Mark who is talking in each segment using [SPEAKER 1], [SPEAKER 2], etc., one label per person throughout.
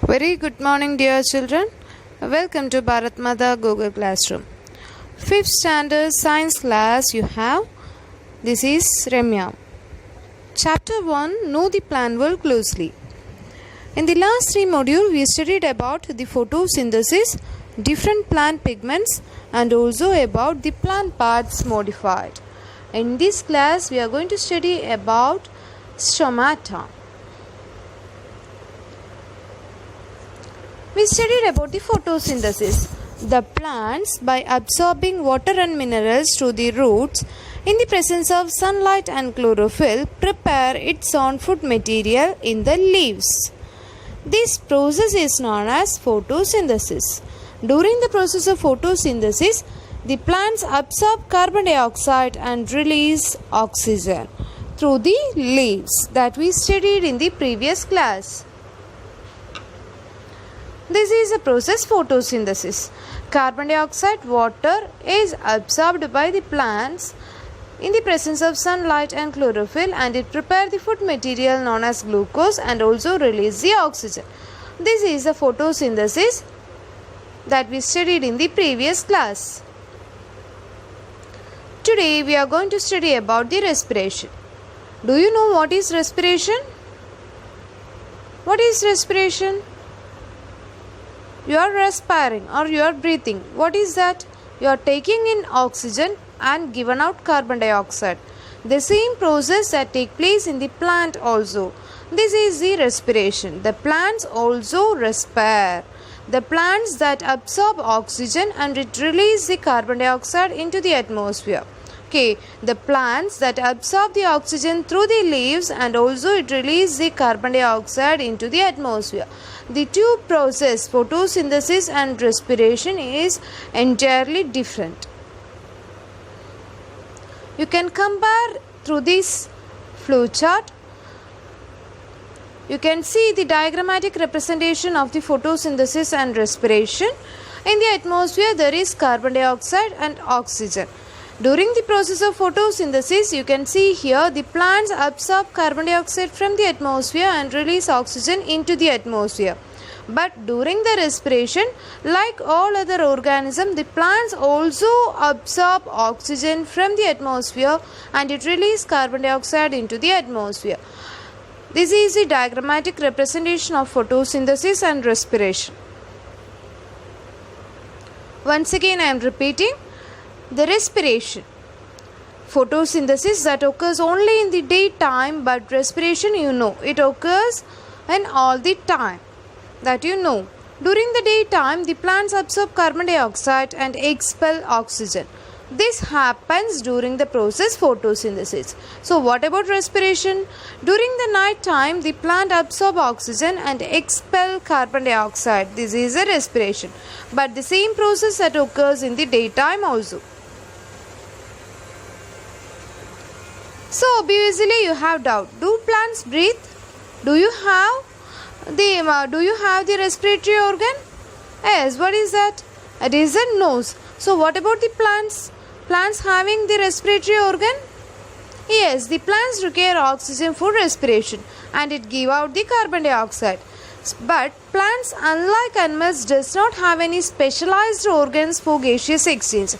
[SPEAKER 1] Very good morning, dear children. Welcome to Bharat Mata Google Classroom. 5th standard science class you have. This is Ramya. Chapter 1, Know the plant world closely. In the last 3 modules, we studied about the photosynthesis, different plant pigments, and also about the plant parts modified. In this class, we are going to study about stomata. We studied about the photosynthesis. The plants, by absorbing water and minerals through the roots, in the presence of sunlight and chlorophyll, prepare its own food material in the leaves. This process is known as photosynthesis. During the process of photosynthesis, the plants absorb carbon dioxide and release oxygen through the leaves that we studied in the previous class. This is a process photosynthesis. Carbon dioxide, water is absorbed by the plants in the presence of sunlight and chlorophyll, and it prepares the food material known as glucose and also release the oxygen. This is a photosynthesis that we studied in the previous class. Today we are going to study about the respiration. Do you know what is respiration? What is respiration? You are respiring or you are breathing. What is that? You are taking in oxygen and given out carbon dioxide. The same process that takes place in the plant also. This is the respiration. The plants also respire. The plants that absorb oxygen and it release the carbon dioxide into the atmosphere. The plants that absorb the oxygen through the leaves and also it release the carbon dioxide into the atmosphere. The two process, photosynthesis and respiration, is entirely different. You can compare through this flow chart. You can see the diagrammatic representation of the photosynthesis and respiration. In the atmosphere, there is carbon dioxide and oxygen. During the process of photosynthesis, you can see here the plants absorb carbon dioxide from the atmosphere and release oxygen into the atmosphere. But during the respiration, like all other organisms, the plants also absorb oxygen from the atmosphere and it releases carbon dioxide into the atmosphere. This is the diagrammatic representation of photosynthesis and respiration. Once again, I am repeating. The respiration. Photosynthesis that occurs only in the daytime, but respiration it occurs in all the time. That During the daytime, the plants absorb carbon dioxide and expel oxygen. This happens during the process photosynthesis. So what about respiration? During the night time, the plant absorb oxygen and expel carbon dioxide. This is a respiration. But the same process that occurs in the daytime also. So obviously you have doubt. Do plants breathe? Do you have the respiratory organ? Yes. What is that? It is a nose. So what about the plants? Plants having the respiratory organ? Yes, the plants require oxygen for respiration and it give out the carbon dioxide. But plants, unlike animals, does not have any specialized organs for gaseous exchange.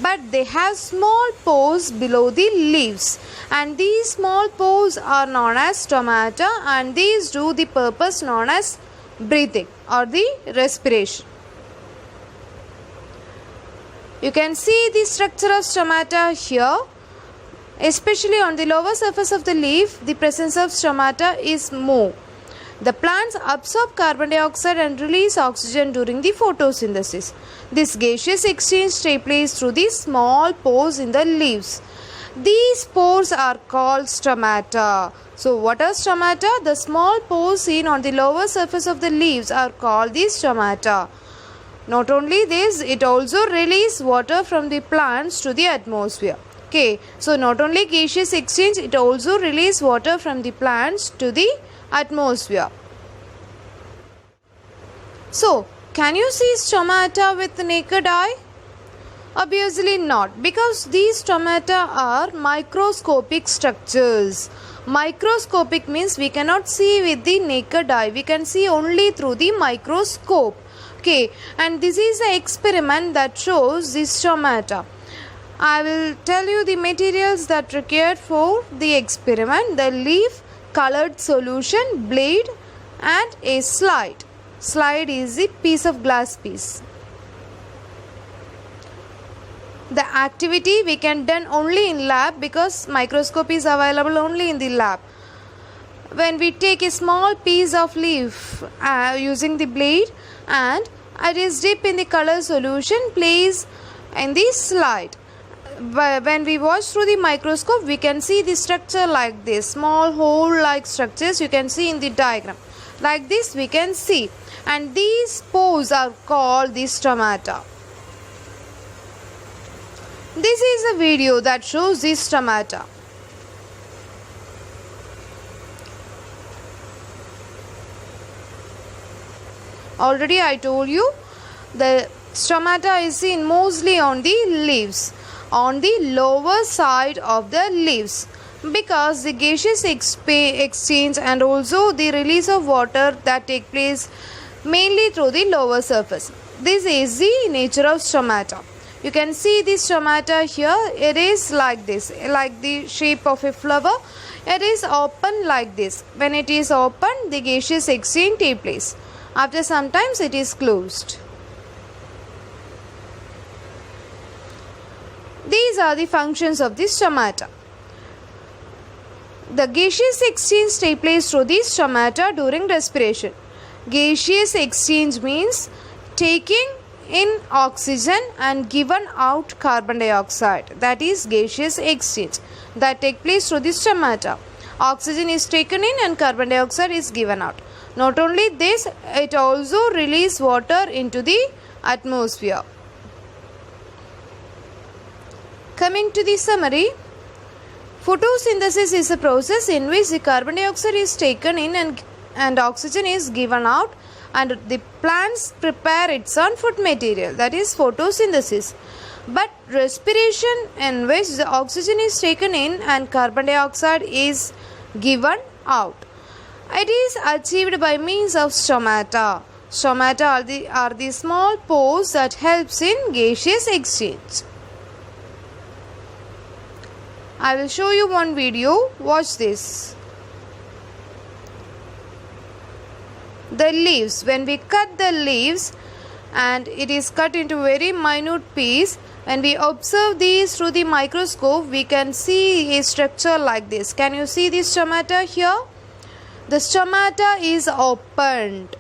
[SPEAKER 1] But they have small pores below the leaves, and these small pores are known as stomata, and these do the purpose known as breathing or the respiration. You can see the structure of stomata here. Especially on the lower surface of the leaf, the presence of stomata is more. The plants absorb carbon dioxide and release oxygen during the photosynthesis. This gaseous exchange takes place through the small pores in the leaves. These pores are called stomata. So what are stomata? The small pores seen on the lower surface of the leaves are called the stomata. Not only this, it also releases water from the plants to the atmosphere. So not only gaseous exchange, it also releases water from the plants to the atmosphere. So, can you see stomata with the naked eye? Obviously not, because these stomata are microscopic structures. Microscopic means we cannot see with the naked eye, we can see only through the microscope. Okay, and this is an experiment that shows the stomata. I will tell you the materials that required for the experiment: the leaf, colored solution, blade, and a slide. Slide is a piece of glass piece. The activity we can done only in lab, because microscope is available only in the lab. When we take a small piece of leaf using the blade, and it is dipped in the color solution, place in the slide. When we watch through the microscope, we can see the structure like this, small hole like structures you can see in the diagram. Like this we can see, and these pores are called the stomata. This is a video that shows the stomata. Already I told you, the stomata is seen mostly on the leaves, on the lower side of the leaves, because the gaseous exchange and also the release of water that take place mainly through the lower surface. This is the nature of stomata. You can see the stomata here. It is like this, like the shape of a flower. It is open like this. When it is open, the gaseous exchange takes place. After some times it is closed. These are the functions of the stomata. The gaseous exchange takes place through the stomata during respiration. Gaseous exchange means taking in oxygen and given out carbon dioxide. That is gaseous exchange that takes place through the stomata. Oxygen is taken in and carbon dioxide is given out. Not only this, it also releases water into the atmosphere. Coming to the summary, photosynthesis is a process in which the carbon dioxide is taken in and oxygen is given out, and the plants prepare its own food material, that is photosynthesis. But respiration, in which the oxygen is taken in and carbon dioxide is given out, it is achieved by means of stomata. Stomata are the small pores that helps in gaseous exchange. I will show you one video. Watch this. The leaves, when we cut the leaves and it is cut into very minute piece, when we observe these through the microscope, we can see a structure like this. Can you see the stomata here? The stomata is opened.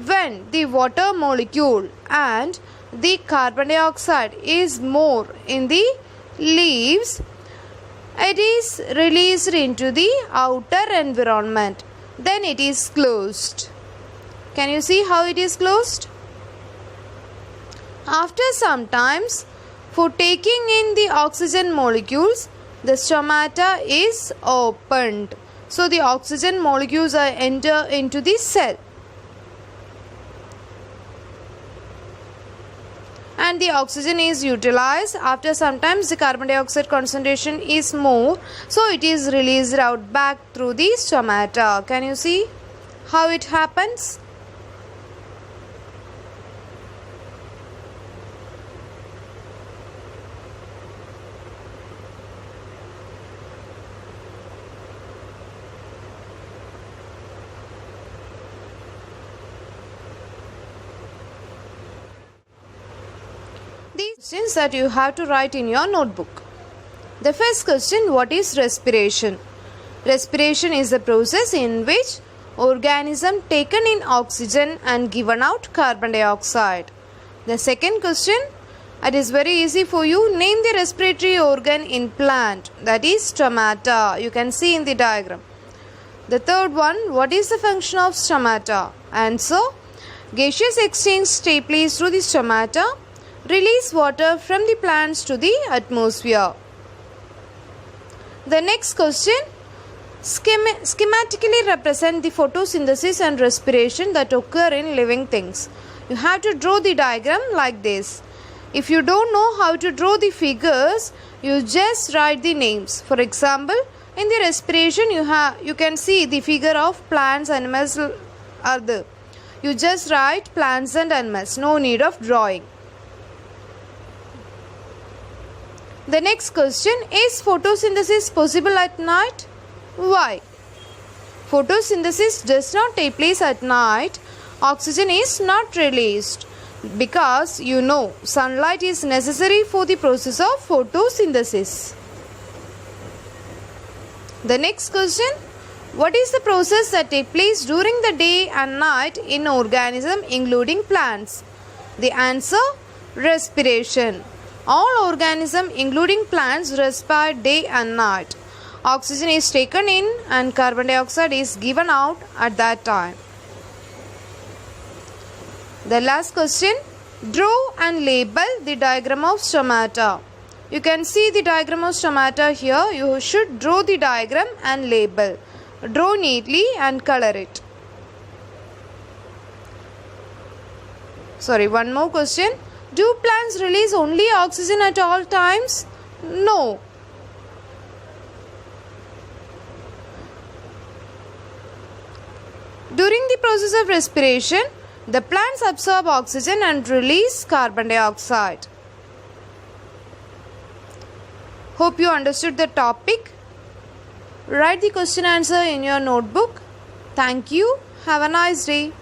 [SPEAKER 1] When the water molecule and the carbon dioxide is more in the leaves, it is released into the outer environment. Then it is closed. Can you see how it is closed? After some times, for taking in the oxygen molecules, the stomata is opened. So the oxygen molecules are enter into the cell. And the oxygen is utilized. After some times the carbon dioxide concentration is more, so it is released out back through the stomata. Can you see how it happens? These questions that you have to write in your notebook. The first question, what is respiration? Respiration is the process in which organism taken in oxygen and given out carbon dioxide. The second question, it is very easy for you. Name the respiratory organ in plant, that is stomata. You can see in the diagram. The third one, what is the function of stomata? Answer, gaseous exchange takes place through the stomata, release water from the plants to the atmosphere. The next question, schematically represent the photosynthesis and respiration that occur in living things. You have to draw the diagram like this. If you don't know how to draw the figures, you just write the names. For example, in the respiration you can see the figure of plants, animals are there. You just write plants and animals. No need of drawing. The next question, is photosynthesis possible at night? Why? Photosynthesis does not take place at night. Oxygen is not released because sunlight is necessary for the process of photosynthesis. The next question, what is the process that takes place during the day and night in organism including plants? The answer, respiration. All organisms including plants respire day and night. Oxygen is taken in and carbon dioxide is given out at that time. The last question, draw and label the diagram of stomata. You can see the diagram of stomata here. You should draw the diagram and label. Draw neatly and color it. One more question. Do plants release only oxygen at all times? No. During the process of respiration, the plants absorb oxygen and release carbon dioxide. Hope you understood the topic. Write the question answer in your notebook. Thank you. Have a nice day.